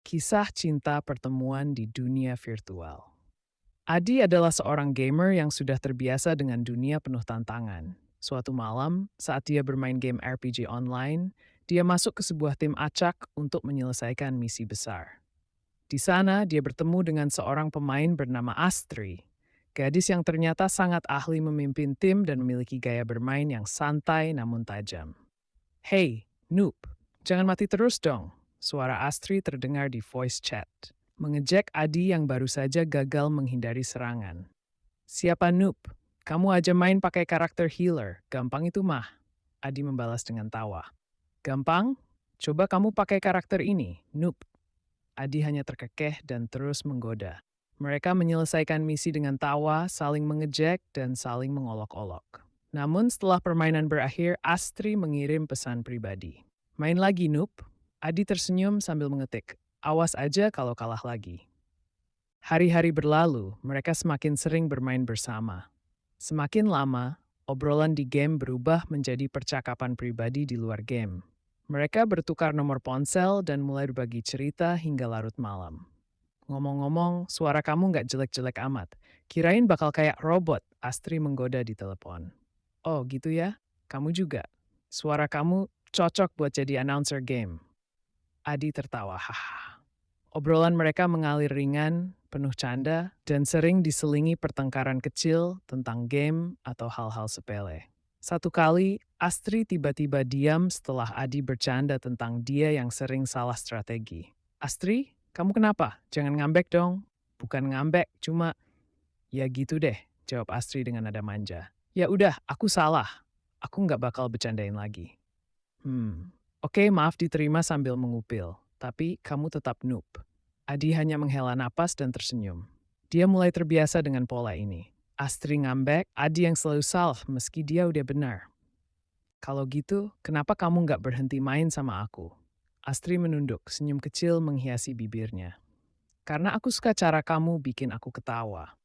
Kisah cinta pertemuan di dunia virtual. Adi adalah seorang gamer yang sudah terbiasa dengan dunia penuh tantangan. Suatu malam, saat dia bermain game RPG online, dia masuk ke sebuah tim acak untuk menyelesaikan misi besar. Di sana, dia bertemu dengan seorang pemain bernama Astri, gadis yang ternyata sangat ahli memimpin tim dan memiliki gaya bermain yang santai namun tajam. "Hey, noob, jangan mati terus dong," suara Astri terdengar di voice chat, mengejek Adi yang baru saja gagal menghindari serangan. "Siapa noob? Kamu aja main pakai karakter healer, gampang itu mah," Adi membalas dengan tawa. "Gampang? Coba kamu pakai karakter ini, noob." Adi hanya terkekeh dan terus menggoda. Mereka menyelesaikan misi dengan tawa, saling mengejek, dan saling mengolok-olok. Namun setelah permainan berakhir, Astri mengirim pesan pribadi. "Main lagi, noob." Adi tersenyum sambil mengetik, "Awas aja kalau kalah lagi." Hari-hari berlalu, mereka semakin sering bermain bersama. Semakin lama, obrolan di game berubah menjadi percakapan pribadi di luar game. Mereka bertukar nomor ponsel dan mulai berbagi cerita hingga larut malam. "Ngomong-ngomong, suara kamu nggak jelek-jelek amat. Kirain bakal kayak robot," Astri menggoda di telepon. "Oh gitu ya? Kamu juga? Suara kamu cocok buat jadi announcer game." Adi tertawa, haha. Obrolan mereka mengalir ringan, penuh canda, dan sering diselingi pertengkaran kecil tentang game atau hal-hal sepele. Satu kali, Astri tiba-tiba diam setelah Adi bercanda tentang dia yang sering salah strategi. "Astri, kamu kenapa? Jangan ngambek dong." "Bukan ngambek, cuma..." "Ya gitu deh," jawab Astri dengan nada manja. "Ya udah, aku salah. Aku nggak bakal bercandain lagi." Oke, maaf diterima sambil mengupil. Tapi kamu tetap noob." Adi hanya menghela napas dan tersenyum. Dia mulai terbiasa dengan pola ini. Astri ngambek, Adi yang selalu salah meski dia udah benar. "Kalau gitu, kenapa kamu nggak berhenti main sama aku?" Astri menunduk, senyum kecil menghiasi bibirnya. "Karena aku suka cara kamu bikin aku ketawa."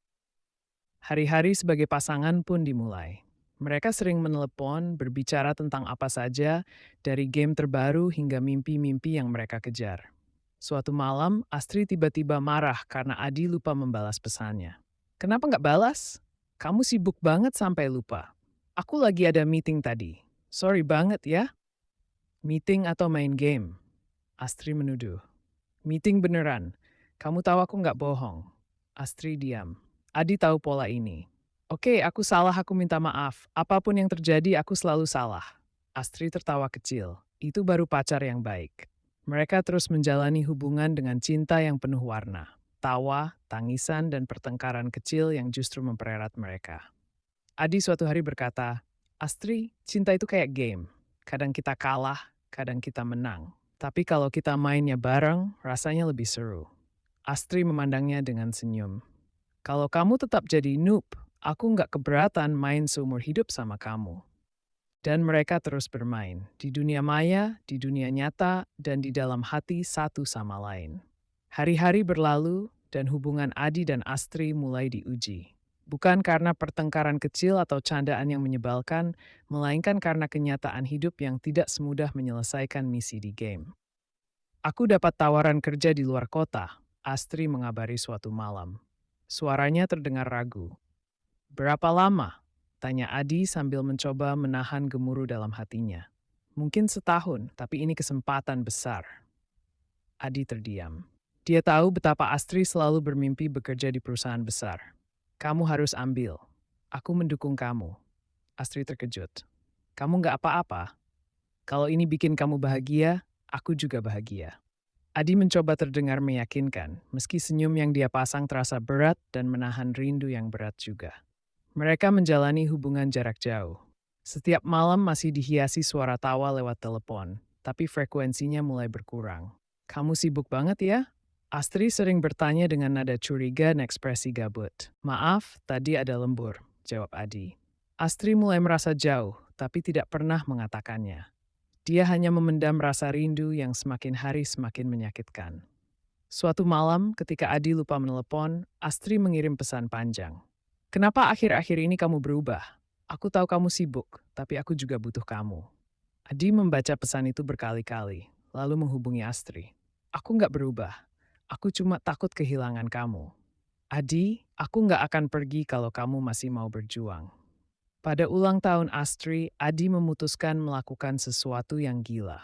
Hari-hari sebagai pasangan pun dimulai. Mereka sering menelepon, berbicara tentang apa saja, dari game terbaru hingga mimpi-mimpi yang mereka kejar. Suatu malam, Astri tiba-tiba marah karena Adi lupa membalas pesannya. "Kenapa nggak balas? Kamu sibuk banget sampai lupa. Aku lagi ada meeting tadi. Sorry banget ya." "Meeting atau main game?" Astri menuduh. "Meeting beneran. Kamu tahu aku nggak bohong." Astri diam. Adi tahu pola ini. "Oke, aku salah, aku minta maaf. Apapun yang terjadi, aku selalu salah." Astri tertawa kecil. Itu baru pacar yang baik. Mereka terus menjalani hubungan dengan cinta yang penuh warna. Tawa, tangisan, dan pertengkaran kecil yang justru mempererat mereka. Adi suatu hari berkata, "Astri, cinta itu kayak game. Kadang kita kalah, kadang kita menang. Tapi kalau kita mainnya bareng, rasanya lebih seru." Astri memandangnya dengan senyum. "Kalau kamu tetap jadi noob, aku nggak keberatan main seumur hidup sama kamu." Dan mereka terus bermain, di dunia maya, di dunia nyata, dan di dalam hati satu sama lain. Hari-hari berlalu, dan hubungan Adi dan Astri mulai diuji. Bukan karena pertengkaran kecil atau candaan yang menyebalkan, melainkan karena kenyataan hidup yang tidak semudah menyelesaikan misi di game. "Aku dapat tawaran kerja di luar kota," Astri mengabari suatu malam. Suaranya terdengar ragu. "Berapa lama?" tanya Adi sambil mencoba menahan gemuruh dalam hatinya. "Mungkin setahun, tapi ini kesempatan besar." Adi terdiam. Dia tahu betapa Astri selalu bermimpi bekerja di perusahaan besar. "Kamu harus ambil. Aku mendukung kamu." Astri terkejut. "Kamu nggak apa-apa? Kalau ini bikin kamu bahagia, aku juga bahagia." Adi mencoba terdengar meyakinkan, meski senyum yang dia pasang terasa berat dan menahan rindu yang berat juga. Mereka menjalani hubungan jarak jauh. Setiap malam masih dihiasi suara tawa lewat telepon, tapi frekuensinya mulai berkurang. "Kamu sibuk banget ya?" Astri sering bertanya dengan nada curiga dan ekspresi gabut. "Maaf, tadi ada lembur," jawab Adi. Astri mulai merasa jauh, tapi tidak pernah mengatakannya. Dia hanya memendam rasa rindu yang semakin hari semakin menyakitkan. Suatu malam, ketika Adi lupa menelepon, Astri mengirim pesan panjang. "Kenapa akhir-akhir ini kamu berubah? Aku tahu kamu sibuk, tapi aku juga butuh kamu." Adi membaca pesan itu berkali-kali, lalu menghubungi Astri. "Aku nggak berubah. Aku cuma takut kehilangan kamu. Adi, aku nggak akan pergi kalau kamu masih mau berjuang. Pada ulang tahun Astri, Adi memutuskan melakukan sesuatu yang gila.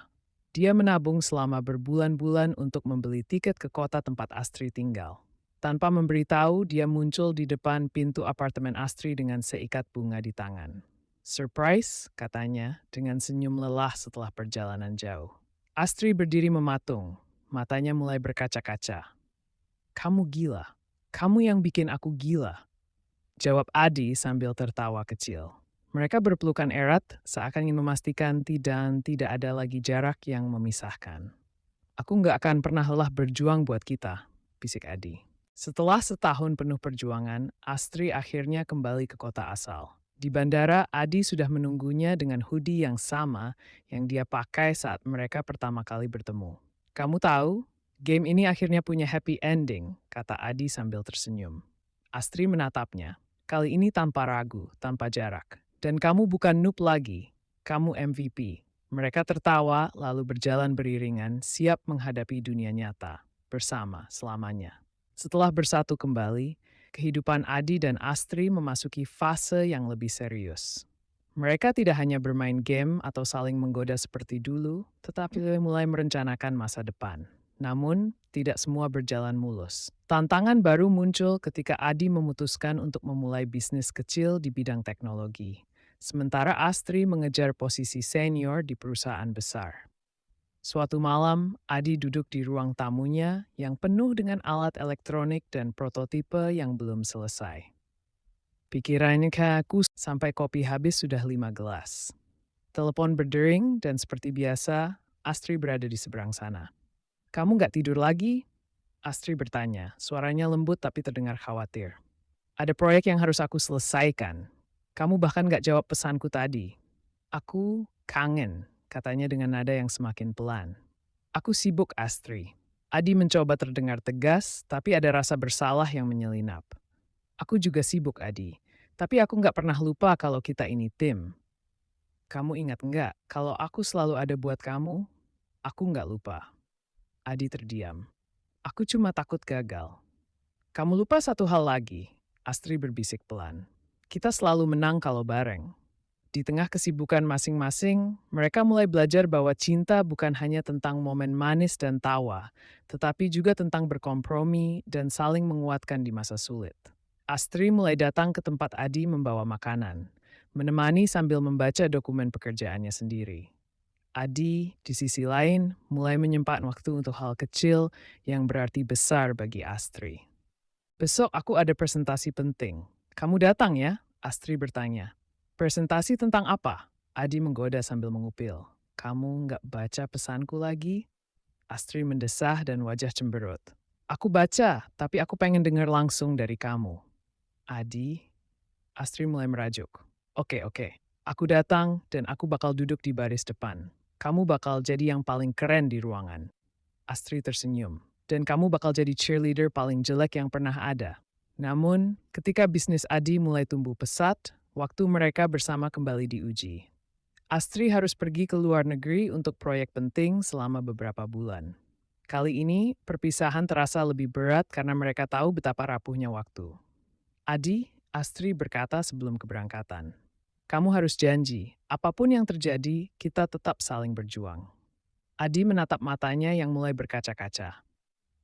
Dia menabung selama berbulan-bulan untuk membeli tiket ke kota tempat Astri tinggal. Tanpa memberitahu, dia muncul di depan pintu apartemen Astri dengan seikat bunga di tangan. Surprise, katanya, dengan senyum lelah setelah perjalanan jauh. Astri berdiri mematung, matanya mulai berkaca-kaca. Kamu gila. Kamu yang bikin aku gila. Jawab Adi sambil tertawa kecil. Mereka berpelukan erat seakan ingin memastikan tidak ada lagi jarak yang memisahkan. Aku nggak akan pernah lelah berjuang buat kita, bisik Adi. Setelah setahun penuh perjuangan, Astri akhirnya kembali ke kota asal. Di bandara, Adi sudah menunggunya dengan hoodie yang sama yang dia pakai saat mereka pertama kali bertemu. Kamu tahu, game ini akhirnya punya happy ending, kata Adi sambil tersenyum. Astri menatapnya, kali ini tanpa ragu, tanpa jarak. Dan kamu bukan noob lagi, kamu MVP. Mereka tertawa lalu berjalan beriringan, siap menghadapi dunia nyata, bersama selamanya. Setelah bersatu kembali, kehidupan Adi dan Astri memasuki fase yang lebih serius. Mereka tidak hanya bermain game atau saling menggoda seperti dulu, tetapi mulai merencanakan masa depan. Namun, tidak semua berjalan mulus. Tantangan baru muncul ketika Adi memutuskan untuk memulai bisnis kecil di bidang teknologi. Sementara Astri mengejar posisi senior di perusahaan besar. Suatu malam, Adi duduk di ruang tamunya yang penuh dengan alat elektronik dan prototipe yang belum selesai. Pikirannya kaku sampai kopi habis sudah 5 gelas. Telepon berdering dan seperti biasa, Astri berada di seberang sana. Kamu nggak tidur lagi? Astri bertanya, suaranya lembut tapi terdengar khawatir. Ada proyek yang harus aku selesaikan. Kamu bahkan nggak jawab pesanku tadi. Aku kangen, katanya dengan nada yang semakin pelan. Aku sibuk, Astri. Adi mencoba terdengar tegas, tapi ada rasa bersalah yang menyelinap. Aku juga sibuk, Adi. Tapi aku nggak pernah lupa kalau kita ini tim. Kamu ingat nggak, kalau aku selalu ada buat kamu, aku nggak lupa. Adi terdiam. Aku cuma takut gagal. Kamu lupa satu hal lagi, Astri berbisik pelan. Kita selalu menang kalau bareng. Di tengah kesibukan masing-masing, mereka mulai belajar bahwa cinta bukan hanya tentang momen manis dan tawa, tetapi juga tentang berkompromi dan saling menguatkan di masa sulit. Astri mulai datang ke tempat Adi membawa makanan, menemani sambil membaca dokumen pekerjaannya sendiri. Adi, di sisi lain, mulai menyempatkan waktu untuk hal kecil yang berarti besar bagi Astri. Besok aku ada presentasi penting. Kamu datang ya? Astri bertanya. Presentasi tentang apa? Adi menggoda sambil mengupil. Kamu nggak baca pesanku lagi? Astri mendesah dan wajah cemberut. Aku baca, tapi aku pengen dengar langsung dari kamu. Adi, Astri mulai merajuk. Oke. Aku datang dan aku bakal duduk di baris depan. Kamu bakal jadi yang paling keren di ruangan. Astri tersenyum. Dan kamu bakal jadi cheerleader paling jelek yang pernah ada. Namun, ketika bisnis Adi mulai tumbuh pesat, waktu mereka bersama kembali diuji. Astri harus pergi ke luar negeri untuk proyek penting selama beberapa bulan. Kali ini, perpisahan terasa lebih berat karena mereka tahu betapa rapuhnya waktu. Adi, Astri berkata sebelum keberangkatan. Kamu harus janji, apapun yang terjadi, kita tetap saling berjuang. Adi menatap matanya yang mulai berkaca-kaca.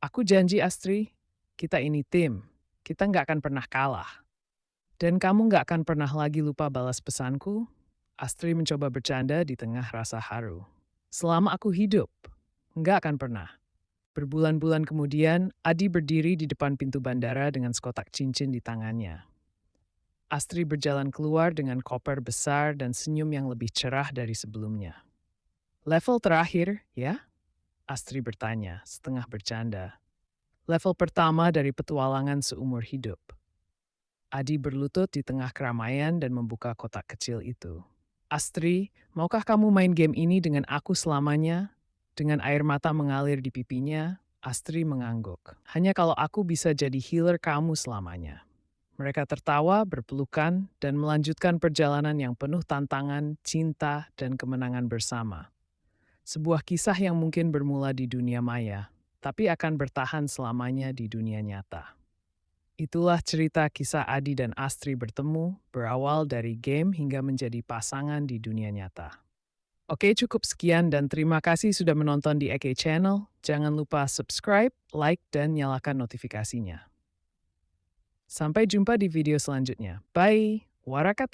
Aku janji, Astri, kita ini tim. Kita nggak akan pernah kalah. Dan kamu nggak akan pernah lagi lupa balas pesanku? Astri mencoba bercanda di tengah rasa haru. Selama aku hidup, nggak akan pernah. Berbulan-bulan kemudian, Adi berdiri di depan pintu bandara dengan sekotak cincin di tangannya. Astri berjalan keluar dengan koper besar dan senyum yang lebih cerah dari sebelumnya. Level terakhir, ya? Astri bertanya, setengah bercanda. Level pertama dari petualangan seumur hidup. Adi berlutut di tengah keramaian dan membuka kotak kecil itu. Astri, maukah kamu main game ini dengan aku selamanya? Dengan air mata mengalir di pipinya, Astri mengangguk. Hanya kalau aku bisa jadi healer kamu selamanya. Mereka tertawa, berpelukan, dan melanjutkan perjalanan yang penuh tantangan, cinta, dan kemenangan bersama. Sebuah kisah yang mungkin bermula di dunia maya, tapi akan bertahan selamanya di dunia nyata. Itulah cerita kisah Adi dan Astri bertemu, berawal dari game hingga menjadi pasangan di dunia nyata. Oke, cukup sekian dan terima kasih sudah menonton di Eke Channel. Jangan lupa subscribe, like, dan nyalakan notifikasinya. Sampai jumpa di video selanjutnya. Bye! Warakata!